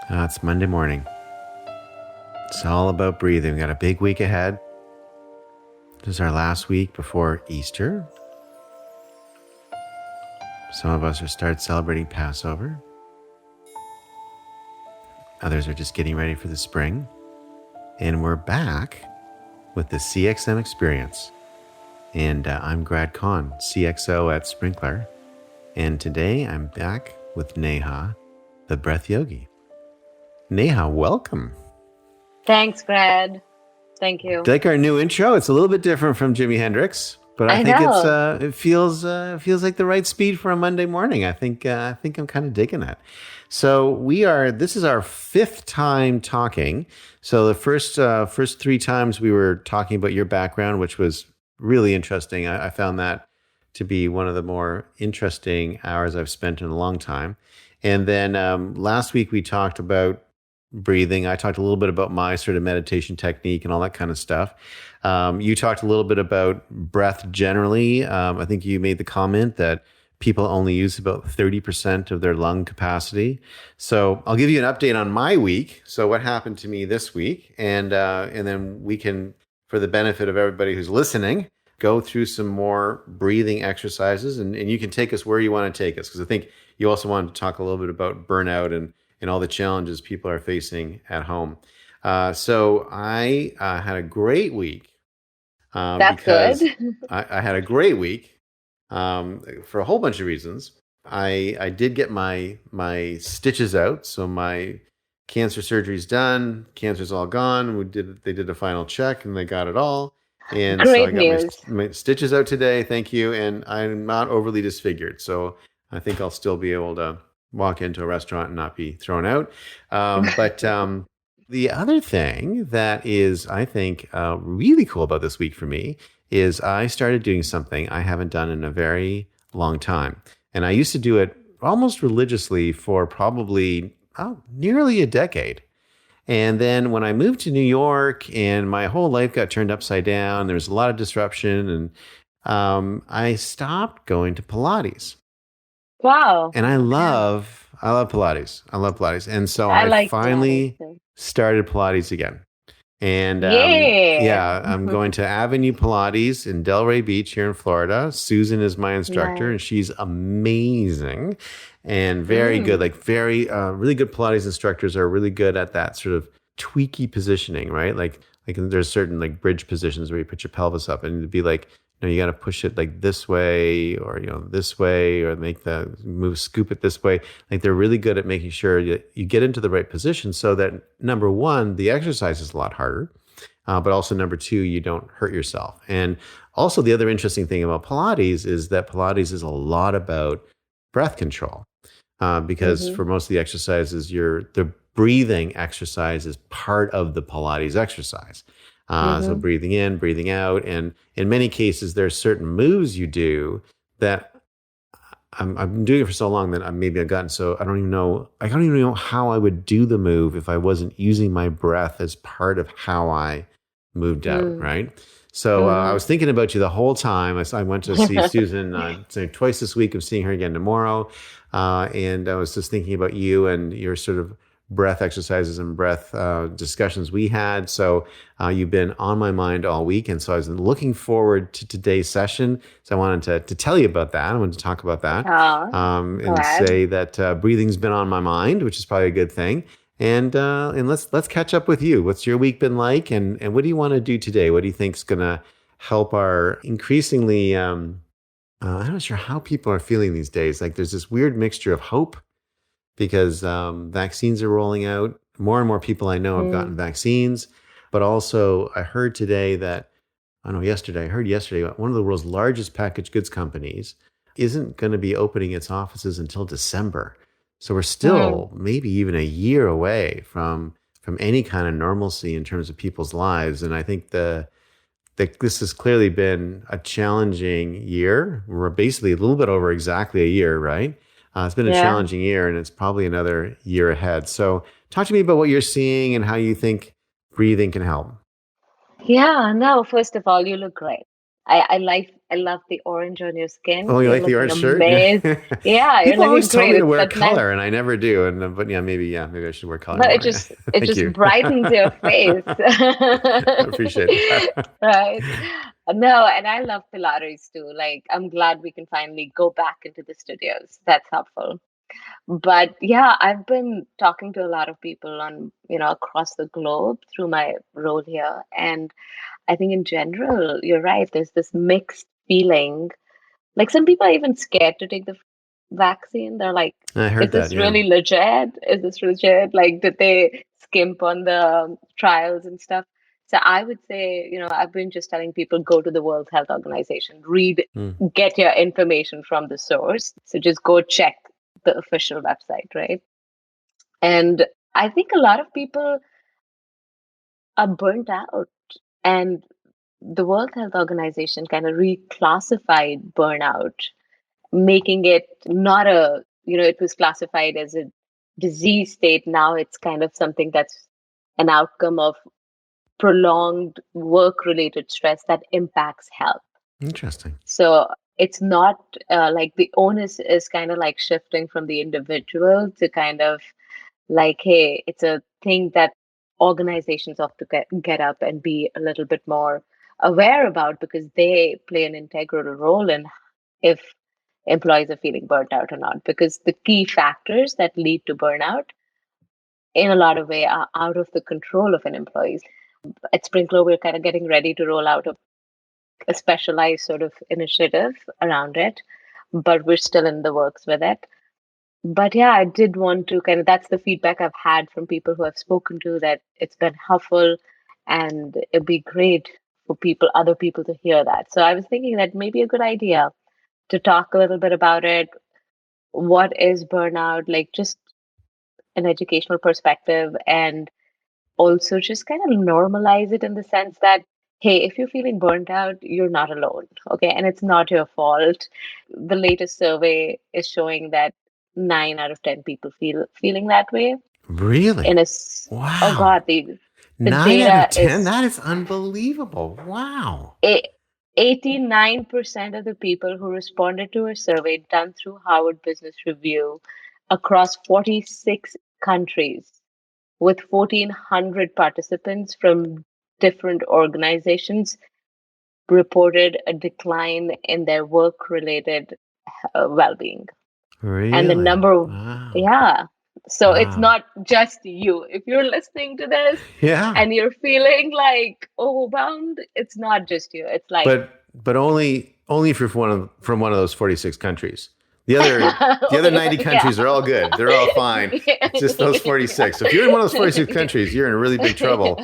It's Monday morning. It's all about breathing. We got a big week ahead. This is our last week before Easter. Some of us are start celebrating Passover. Others are just getting ready for the spring. And we're back with the CXM experience. And I'm Grad Khan, CXO at Sprinkler. And today I'm back with Neha, the Breath Yogi. Neha, welcome. Thanks, Brad. Thank you. Like our new intro, it's a little bit different from Jimi Hendrix, but I think know. it feels like the right speed for a Monday morning. I think I'm kind of digging it. So this is our fifth time talking. So the first three times we were talking about your background, which was really interesting. I found that to be one of the more interesting hours I've spent in a long time. And then last week we talked about breathing. I talked a little bit about my sort of meditation technique and all that kind of stuff. You talked a little bit about breath generally. I think you made the comment that people only use about 30% of their lung capacity. So I'll give you an update on my week. So what happened to me this week, and then we can, for the benefit of everybody who's listening, go through some more breathing exercises, and you can take us where you want to take us, because I think you also wanted to talk a little bit about burnout and all the challenges people are facing at home. So I had a great week. That's Because good. I had a great week for a whole bunch of reasons. I did get my stitches out, so my cancer surgery's done. Cancer's all gone. They did a final check and they got it all. And so I Great got news. my stitches out today. Thank you. And I'm not overly disfigured, so I think I'll still be able to walk into a restaurant and not be thrown out. But the other thing that is, I think, really cool about this week for me is I started doing something I haven't done in a very long time. And I used to do it almost religiously for probably nearly a decade. And then when I moved to New York and my whole life got turned upside down, there was a lot of disruption, and I stopped going to Pilates. Wow. And I Okay. love Pilates. I love Pilates. And so I I like Pilates finally too. started Pilates again. And Yeah. yeah, I'm going to Avenue Pilates in Delray Beach here in Florida. Susan is my instructor, Nice. and she's amazing and very good. Mm. Like very, really good Pilates instructors are really good at that sort of tweaky positioning, right? Like there's certain like bridge positions where you put your pelvis up, and it'd be like, you got to push it like this way, or this way, or make the move, scoop it this way. Like they're really good at making sure you get into the right position, so that number one, the exercise is a lot harder, but also number two, you don't hurt yourself. And also the other interesting thing about Pilates is that Pilates is a lot about breath control, because Mm-hmm. for most of the exercises, the breathing exercise is part of the Pilates exercise. So Mm-hmm. breathing in, breathing out, and in many cases, there are certain moves you do that I've been doing it for so long that I've gotten so I don't even know how I would do the move if I wasn't using my breath as part of how I moved out, Mm. right? So I Mm-hmm. was thinking about you the whole time. I went to see Susan twice this week. I'm seeing her again tomorrow, and I was just thinking about you and your sort of breath exercises and breath discussions we had. So you've been on my mind all week. And so I was looking forward to today's session. So I wanted to tell you about that. I wanted to talk about that, Oh, and glad. say that breathing's been on my mind, which is probably a good thing. And let's catch up with you. What's your week been like? And what do you want to do today? What do you think is going to help our increasingly, I'm not sure how people are feeling these days. Like there's this weird mixture of hope because vaccines are rolling out. More and more people I know have gotten Mm. vaccines. But also, I heard today that, I heard yesterday, one of the world's largest packaged goods companies isn't going to be opening its offices until December. So we're Mm. still maybe even a year away from any kind of normalcy in terms of people's lives. And I think that this has clearly been a challenging year. We're basically a little bit over exactly a year, right? It's been a Yeah. challenging year, and it's probably another year ahead. So, talk to me about what you're seeing and how you think breathing can help. Yeah. No, first of all, you look great. I like I love the orange on your skin. Oh, you You're like the looking orange shirt? amazing. Yeah. Yeah, you're People looking always tell me great. to It's wear a that nice, color, and I never do. And but maybe I should wear color but more. Yeah. it Thank just you. brightens your face. I appreciate that. Right? No, and I love Pilates too. Like, I'm glad we can finally go back into the studios. That's helpful. But yeah, I've been talking to a lot of people across the globe through my role here. And I think in general, you're right. There's this mixed feeling. Like some people are even scared to take the vaccine. They're like, I is heard that. this Yeah. really legit? Is this legit? Like, did they skimp on the trials and stuff? So I would say, I've been just telling people go to the World Health Organization, read, Mm. get your information from the source. So just go check the official website, right? And I think a lot of people are burnt out. And the World Health Organization kind of reclassified burnout, making it not it was classified as a disease state. Now it's kind of something that's an outcome of prolonged work related stress that impacts health. Interesting. So it's not like the onus is kind of like shifting from the individual to kind of like, hey, it's a thing that organizations have to get up and be a little bit more aware about because they play an integral role in if employees are feeling burnt out or not. Because the key factors that lead to burnout in a lot of way are out of the control of an employee. At Sprinkler, we're kind of getting ready to roll out a specialized sort of initiative around it, but we're still in the works with it. But yeah, I did want to kind of that's the feedback I've had from people who I've spoken to that it's been helpful and it'd be great for other people to hear that. So I was thinking that may be a good idea to talk a little bit about it. What is burnout? Like just an educational perspective and also just kind of normalize it in the sense that hey, if you're feeling burnt out, you're not alone, okay, and it's not your fault. The latest survey is showing that 9 out of 10 people feeling that way in Really? oh Wow. god, the 9 out of data 10? is That is unbelievable. Wow. 89% of the people who responded to a survey done through Harvard Business Review across 46 countries with 1,400 participants from different organizations reported a decline in their work related well-being. And the Really? number, Wow. yeah. So it's Wow. not just you. If you're listening to this Yeah. and you're feeling like overwhelmed, it's not just you. It's like, But only if you're from one of those 46 countries. The other 90 yeah. countries are all good. They're all fine. It's just those 46. So if you're in one of those 46 countries, you're in really big trouble.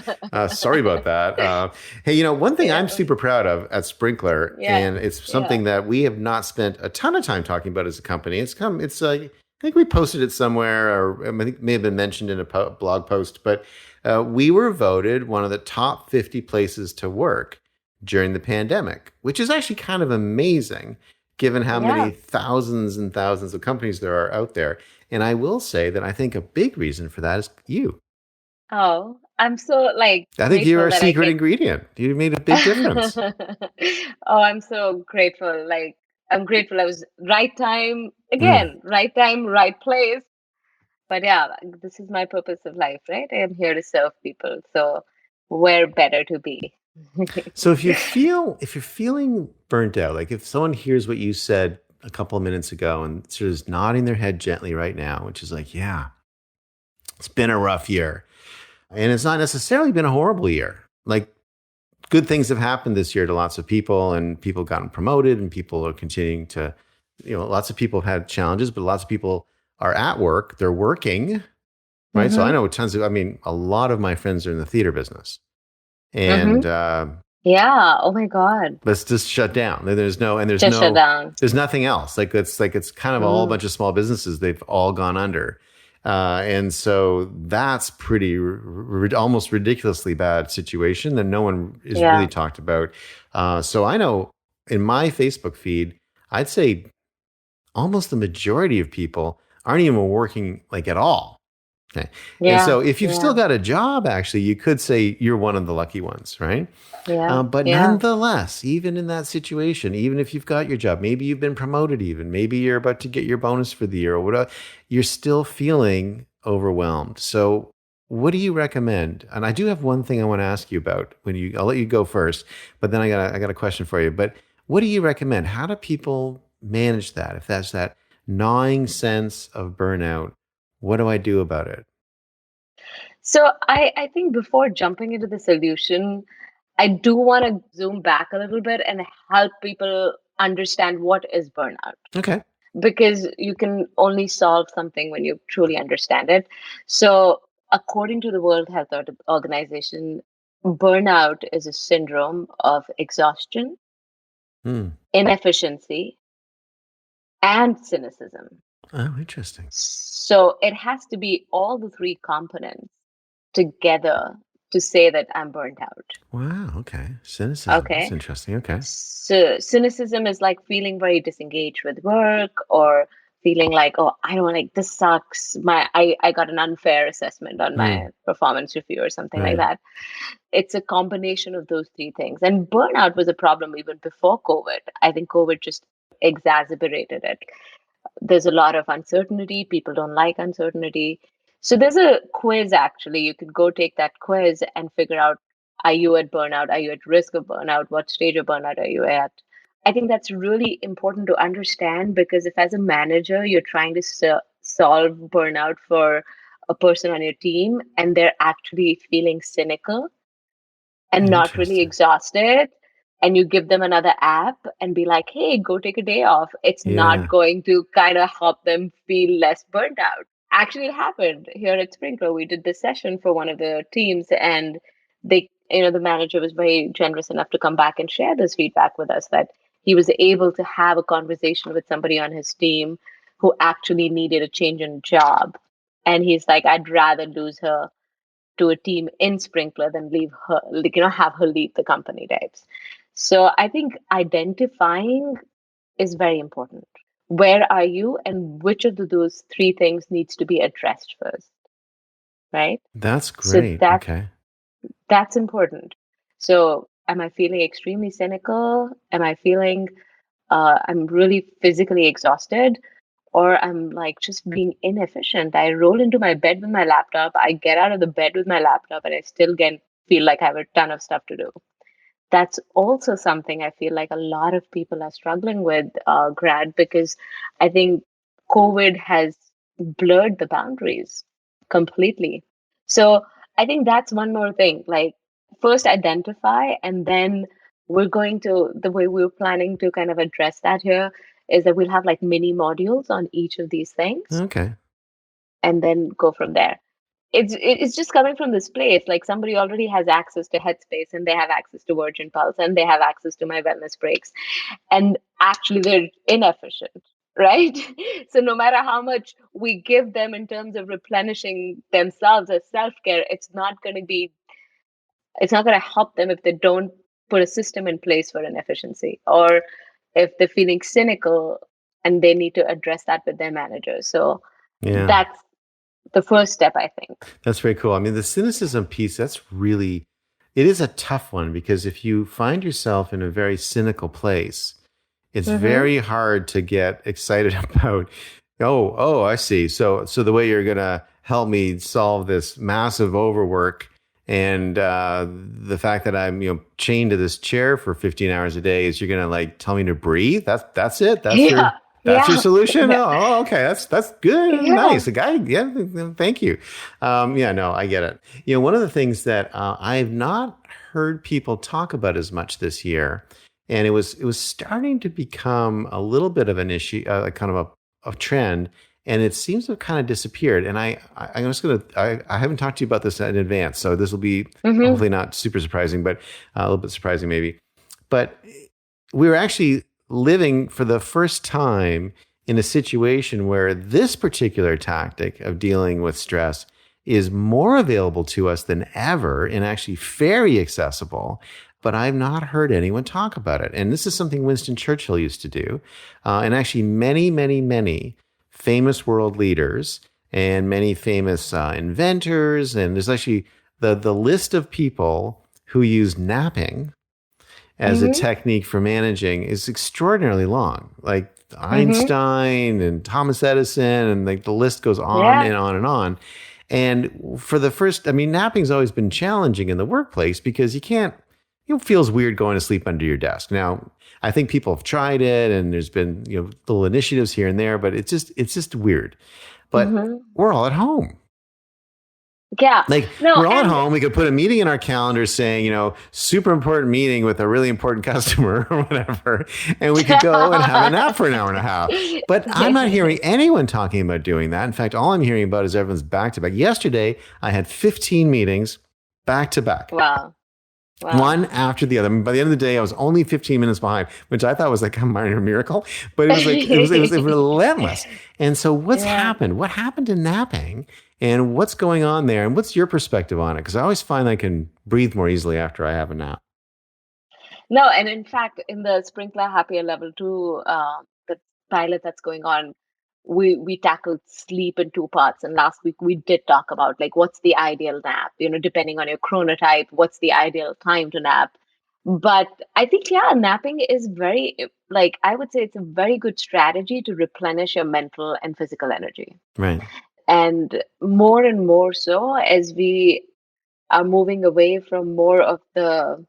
Sorry about that. Hey, one thing I'm Yeah. super proud of at Sprinkler, Yeah. and it's Yeah. something that we have not spent a ton of time talking about as a company. I think we posted it somewhere, or I think it may have been mentioned in a blog post, but we were voted one of the top 50 places to work during the pandemic, which is actually kind of amazing given how many Yeah. thousands and thousands of companies there are out there. And I will say that I think a big reason for that is you. Oh, I'm so like I think you're grateful a that I secret get. ingredient. You made a big difference. Oh, I'm so grateful. Like, I'm grateful I was right time, Mm. again, right time, right place. But yeah, this is my purpose of life, right? I am here to serve people. So where better to be? So if you're feeling burnt out, like if someone hears what you said a couple of minutes ago and sort of is nodding their head gently right now, which is like, yeah, it's been a rough year. And it's not necessarily been a horrible year. Like good things have happened this year to lots of people, and people gotten promoted, and people are continuing to, lots of people have had challenges, but lots of people are at work. They're working, right? So I Mm-hmm. know a lot of my friends are in the theater business, Mm-hmm. and Yeah. Oh my God. let's just shut down. Just shut down. There's nothing else. It's kind of a whole Mm. bunch of small businesses. They've all gone under. And so that's pretty almost ridiculously bad situation that no one is really Yeah. talked about. So I know in my Facebook feed, I'd say almost the majority of people aren't even working like at all. Okay. And Yeah, so if you've still yeah, got a job, actually, you could say you're one of the lucky ones, right? yeah, But yeah. nonetheless, even in that situation, even if you've got your job, maybe you've been promoted, even maybe you're about to get your bonus for the year or whatever, you're still feeling overwhelmed. So, what do you recommend? And I do have one thing I want to ask you about when you, I'll let you go first, but then I got a question for you. But what do you recommend? How do people manage that? If that's that gnawing sense of burnout, what do I do about it? So I think before jumping into the solution, I do want to zoom back a little bit and help people understand what is burnout, Okay. because you can only solve something when you truly understand it. So, according to the World Health Organization, burnout is a syndrome of exhaustion, Hmm. inefficiency, and cynicism. Oh, interesting. So, it has to be all the three components together to say that I'm burnt out. Wow. Okay. Cynicism. That's Okay. interesting. Okay. So cynicism is like feeling very disengaged with work, or feeling like, oh, I don't like this sucks. I got an unfair assessment on Hmm. my performance review or something like Right. that. It's a combination of those three things. And burnout was a problem even before COVID. I think COVID just exacerbated it. There's a lot of uncertainty. People don't like uncertainty. So there's a quiz actually. You could go take that quiz and figure out, are you at burnout? Are you at risk of burnout? What stage of burnout are you at? I think that's really important to understand, because if as a manager you're trying to solve burnout for a person on your team and they're actually feeling cynical and not really Interesting. exhausted, and you give them another app and be like, hey, go take a day off, it's not Yeah. going to kind of help them feel less burnt out. Actually, it happened here at Sprinkler. We did this session for one of the teams, and the manager was very generous enough to come back and share this feedback with us, that he was able to have a conversation with somebody on his team who actually needed a change in job. And he's like, I'd rather lose her to a team in Sprinkler than leave her, like, have her leave the company types. So I think identifying is very important. Where are you, and which of those three things needs to be addressed first, right? That's So great. that Okay. that's important. So am I feeling extremely cynical? Am I feeling I'm really physically exhausted? Or I'm like just being inefficient. I roll into my bed with my laptop, I get out of the bed with my laptop, and I still get feel like I have a ton of stuff to do. That's also something I feel like a lot of people are struggling with, grad, because I think COVID has blurred the boundaries completely. So I think that's one more thing. Like, first identify, and then the way we're planning to kind of address that here is that we'll have like mini modules on each of these things Okay. and then go from there. It's just coming from this place. Like, somebody already has access to Headspace, and they have access to Virgin Pulse, and they have access to my wellness breaks, and actually they're inefficient, right? So no matter how much we give them in terms of replenishing themselves as self-care, it's not going to help them if they don't put a system in place for inefficiency, or if they're feeling cynical and they need to address that with their manager. So Yeah. that's the first step, I think. That's very cool. I mean, the cynicism piece, that's really, it is a tough one because if you find yourself in a very cynical place, it's Mm-hmm. very hard to get excited about, oh, I see. So the way you're going to help me solve this massive overwork and the fact that I'm, chained to this chair for 15 hours a day is you're going to like tell me to breathe. That's it. Yeah, That's your yeah, solution. yeah, Okay. That's good. yeah. Nice. A guy. Yeah. Thank you. Yeah, no, I get it. One of the things that I've not heard people talk about as much this year, and it was starting to become a little bit of an issue, kind of a trend, and it seems to have kind of disappeared. And I'm just gonna I haven't talked to you about this in advance, so this will be Mm-hmm. hopefully not super surprising, but a little bit surprising maybe. But we were actually living for the first time in a situation where this particular tactic of dealing with stress is more available to us than ever and actually very accessible. But I've not heard anyone talk about it. And this is something Winston Churchill used to do. And actually, many, many, many famous world leaders and many famous inventors. And there's actually the list of people who use napping as a Mm-hmm. technique for managing is extraordinarily long. Like Mm-hmm. Einstein and Thomas Edison, and like the list goes on Yeah. and on and on. And for the first, I mean, napping's always been challenging in the workplace because you can't, it feels weird going to sleep under your desk. Now, I think people have tried it and there's been, little initiatives here and there, but it's just weird. But Mm-hmm. we're all at home. Yeah. Like No, we're all at and home. We could put a meeting in our calendar saying, super important meeting with a really important customer or whatever. And we could go and have a nap for an hour and a half. But I'm not hearing anyone talking about doing that. In fact, all I'm hearing about is everyone's back to back. Yesterday, I had 15 meetings back to back, wow. Wow. one after the other. I mean, by the end of the day, I was only 15 minutes behind, which I thought was like a minor miracle, but it was like, it was relentless. And so what's Yeah. happened? What happened to napping and what's going on there? And what's your perspective on it? Because I always find I can breathe more easily after I have a nap. No, and in fact, in the Sprinkler Happier Level 2, the pilot that's going on, we tackled sleep in two parts. And last week we did talk about like what's the ideal nap, depending on your chronotype, what's the ideal time to nap. But I think, yeah, napping is very, like, I would say it's a very good strategy to replenish your mental and physical energy. Right. And more so as we are moving away from more of the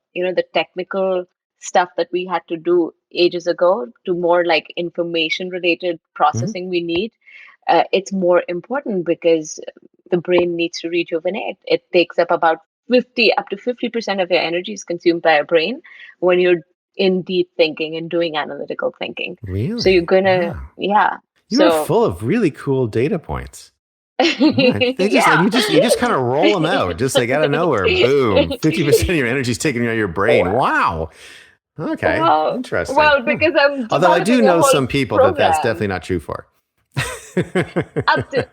technical stuff that we had to do ages ago to more like information related Mm-hmm. processing we need. It's more important because the brain needs to rejuvenate. It takes up about 50 up to 50% of your energy is consumed by your brain when you're in deep thinking and doing analytical thinking. So you're Really? gonna, Wow. yeah. You are So full of really cool data points. All right. They just and yeah. you just kind of roll them out, just like out of nowhere. Boom. 50% of your energy is taken out of your brain. Wow. Okay. Interesting. Well, because I'm Although I do developing a know whole some people that that's definitely program not true for. up to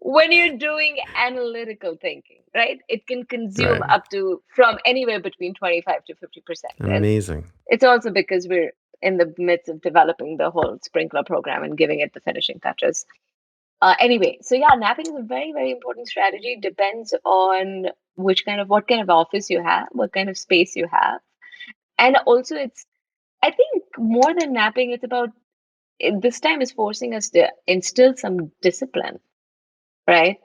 when you're doing analytical thinking, right? It can consume Right. up to from anywhere between 25 to 50%. And Amazing. it's also because we're in the midst of developing the whole sprinkler program and giving it the finishing touches. Anyway, so yeah, napping is a very, very important strategy. Depends on what kind of office you have, what kind of space you have. And also I think more than napping, it's about this time is forcing us to instill some discipline, right?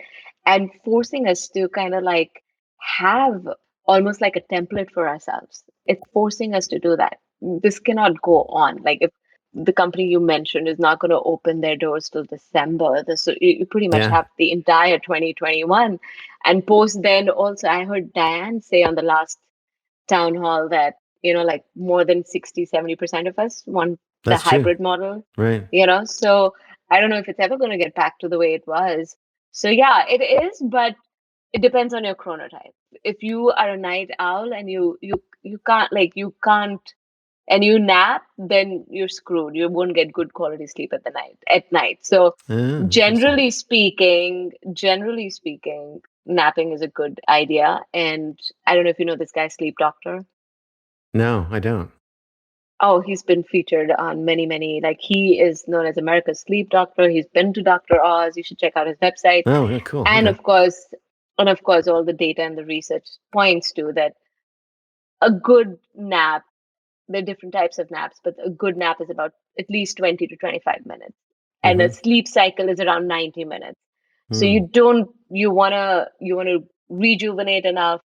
And forcing us to kind of like have almost like a template for ourselves. It's forcing us to do that. This cannot go on. Like if the company you mentioned is not going to open their doors till December, so you pretty much Yeah. have the entire 2021. And post then also, I heard Diane say on the last town hall that, like more than 60-70% of us want the That's true. hybrid model, Right. so I don't know if it's ever going to get back to the way it was. So yeah, it is, but it depends on your chronotype. If you are a night owl and you can't and you nap, then you're screwed. You won't get good quality sleep at night. So Oh, interesting. generally speaking, napping is a good idea. And I don't know if you know this guy, Sleep Doctor. No, I don't. Oh, he's been featured on many, like he is known as America's Sleep Doctor. He's been to Dr. Oz. You should check out his website. Oh, yeah, cool. And Okay. of course, all the data and the research points to that a good nap, there are different types of naps, but a good nap is about at least 20 to 25 minutes. And a Mm-hmm. sleep cycle is around 90 minutes. So Hmm. you wanna rejuvenate enough.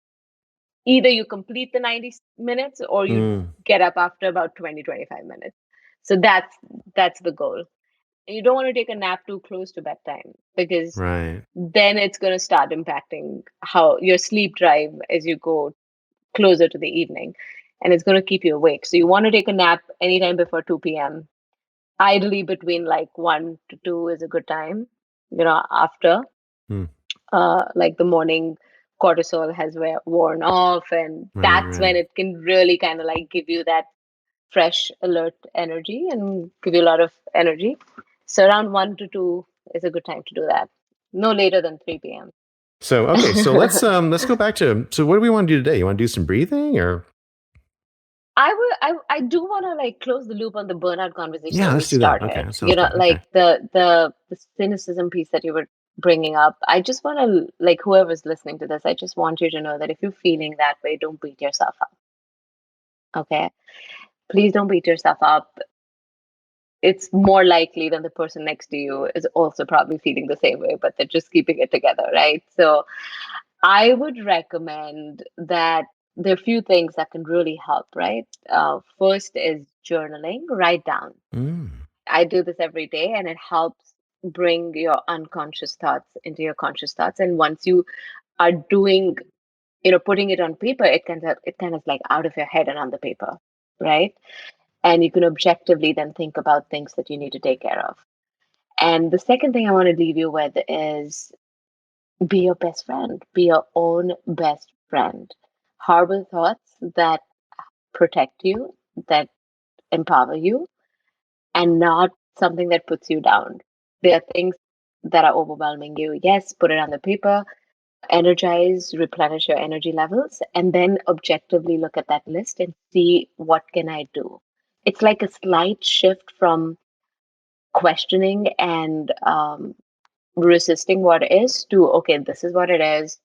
Either you complete the 90 minutes or you Hmm. get up after about 20-25 minutes. So that's the goal. And you don't want to take a nap too close to bedtime because Right. then it's going to start impacting how your sleep drive as you go closer to the evening, and it's going to keep you awake. So you want to take a nap anytime before 2 p.m. Ideally between like 1 to 2 is a good time, after Hmm. like the morning cortisol has worn off, and Right. that's when Right. it can really kind of like give you that fresh alert energy and give you a lot of energy. So around 1 to 2 is a good time to do that, no later than 3 p.m. So okay, so let's go back to, so what do we want to do today? You want to do some breathing or I do want to like close the loop on the burnout conversation Yeah, that we let's do that. Okay, started. that sounds good. Okay. Like the cynicism piece that you were bringing up. I just want to like whoever's listening to this, I just want you to know that if you're feeling that way, don't beat yourself up. Okay? Please don't beat yourself up. It's more likely than the person next to you is also probably feeling the same way, but they're just keeping it together, right? So I would recommend that there are a few things that can really help, right? First is journaling, write down. Mm. I do this every day and it helps bring your unconscious thoughts into your conscious thoughts. And once you are doing, putting it on paper, it kind of like out of your head and on the paper, right? And you can objectively then think about things that you need to take care of. And the second thing I want to leave you with is be your best friend, be your own best friend. Harbor thoughts that protect you, that empower you, and not something that puts you down. There are things that are overwhelming you. Yes, put it on the paper, energize, replenish your energy levels, and then objectively look at that list and see what can I do. It's like a slight shift from questioning and resisting what is to okay, this is what it is.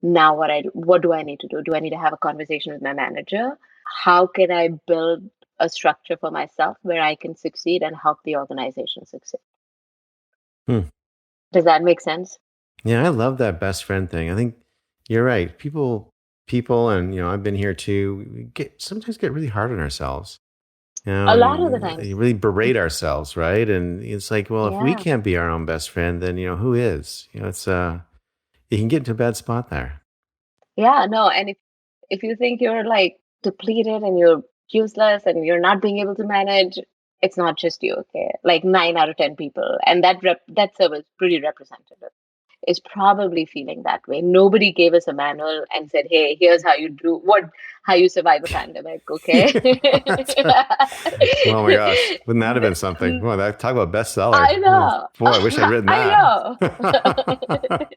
Now what do I need to do? Do I need to have a conversation with my manager? How can I build a structure for myself where I can succeed and help the organization succeed? Hmm. Does that make sense? Yeah, I love that best friend thing. I think you're right. People, and I've been here too. We sometimes get really hard on ourselves. A lot of the You times. really berate ourselves, right? And it's like, well, if we Yeah. can't be our own best friend, then who is? It's you can get into a bad spot there. Yeah, no, and if you think you're like depleted and you're useless and you're not being able to manage, it's not just you, okay? Like 9 out of 10 people, and that survey is pretty representative, is probably feeling that way. Nobody gave us a manual and said, "Hey, here's how you survive a pandemic." Okay. That's right. Oh my gosh, wouldn't that have been something? Well, that talk about bestseller. I know. Boy, I wish I'd written I that. know.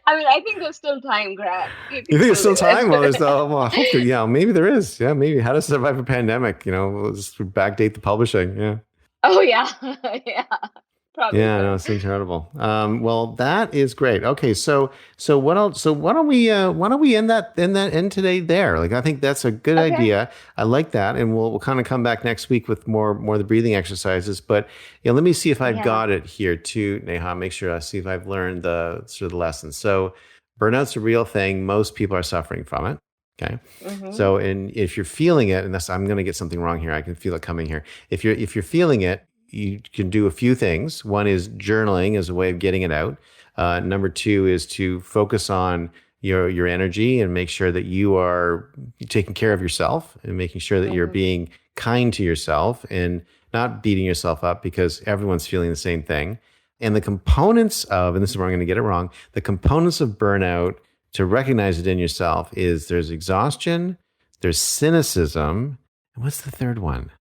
I mean, I think there's still time, Grant. You You can think it's still still do time? Well, there's it. well, hopefully, yeah, maybe there is. Yeah, maybe how to survive a pandemic. We'll just backdate the publishing. Yeah. Oh yeah, yeah, probably Yeah, no, so. it's incredible. Well, that is great. Okay, so what else? So why don't we end today there? Like I think that's a good Okay. idea. I like that, and we'll kind of come back next week with more of the breathing exercises. But let me see if I've Yeah. got it here too, Neha. Make sure I see if I've learned the sort of the lesson. So burnout's a real thing. Most people are suffering from it. Okay. Mm-hmm. So, and if you're feeling it, and I'm going to get something wrong here. I can feel it coming here. If you're feeling it, you can do a few things. One is journaling as a way of getting it out. Number two is to focus on your energy and make sure that you are taking care of yourself and making sure that you're Mm-hmm. being kind to yourself and not beating yourself up because everyone's feeling the same thing. And the components of, and this is where I'm going to get it wrong, the components of burnout to recognize it in yourself is there's exhaustion, there's cynicism, and what's the third one?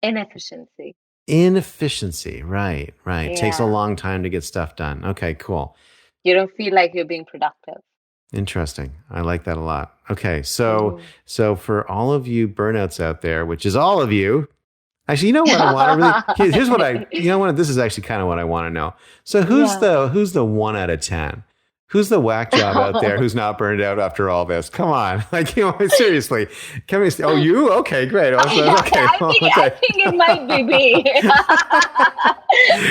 Inefficiency. Inefficiency. Right, right. Takes a Yeah. long time to get stuff done. Okay, cool. You don't feel like you're being productive. Interesting. I like that a lot. Okay, so Mm-hmm. so for all of you burnouts out there, which is all of you, actually, you know what I want to really here's what this is actually kind of what I want to know. So who's Yeah. the 1 out of 10? Who's the whack job out there who's not burned out after all this? Come on. Like, seriously. Can we oh you? Okay, great. Also, okay. I Well, think I okay. think it might be me.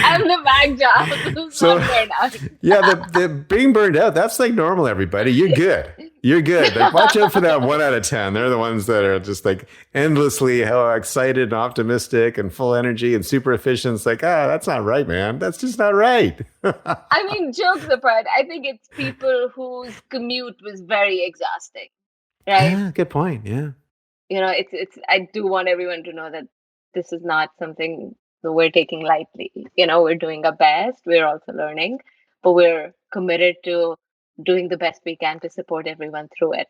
I'm the back job who's So not burned out. yeah, the being burned out, that's like normal, everybody. You're good. You're good. Like, watch out for that 1 out of 10. They're the ones that are just like endlessly excited and optimistic and full energy and super efficient. It's like, that's not right, man. That's just not right. I mean, jokes apart, I think it's people whose commute was very exhausting, right? Yeah, good point. Yeah. It's I do want everyone to know that this is not something that we're taking lightly. We're doing our best, we're also learning, but we're committed to doing the best we can to support everyone through it.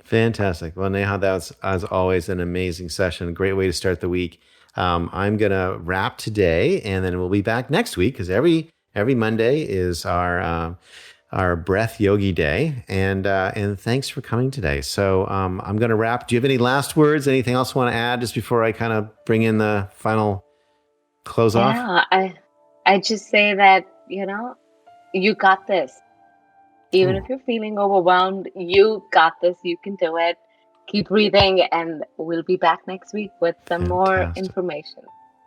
Fantastic. Well, Neha, that was, as always, an amazing session. Great way to start the week. I'm gonna wrap today, and then we'll be back next week because every Monday is our our breath yogi day, and thanks for coming today. So I'm going to wrap. Do you have any last words? Anything else you want to add just before I kind of bring in the final close off? Yeah, I just say that, you got this. Even Oh, if you're feeling overwhelmed, you got this. You can do it. Keep breathing, and we'll be back next week with some more fantastic. information.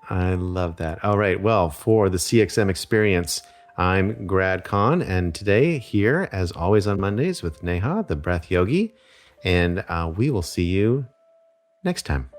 I love that. All right. Well, for the CXM experience, I'm Grad Khan, and today here, as always on Mondays, with Neha, the breath yogi, and we will see you next time.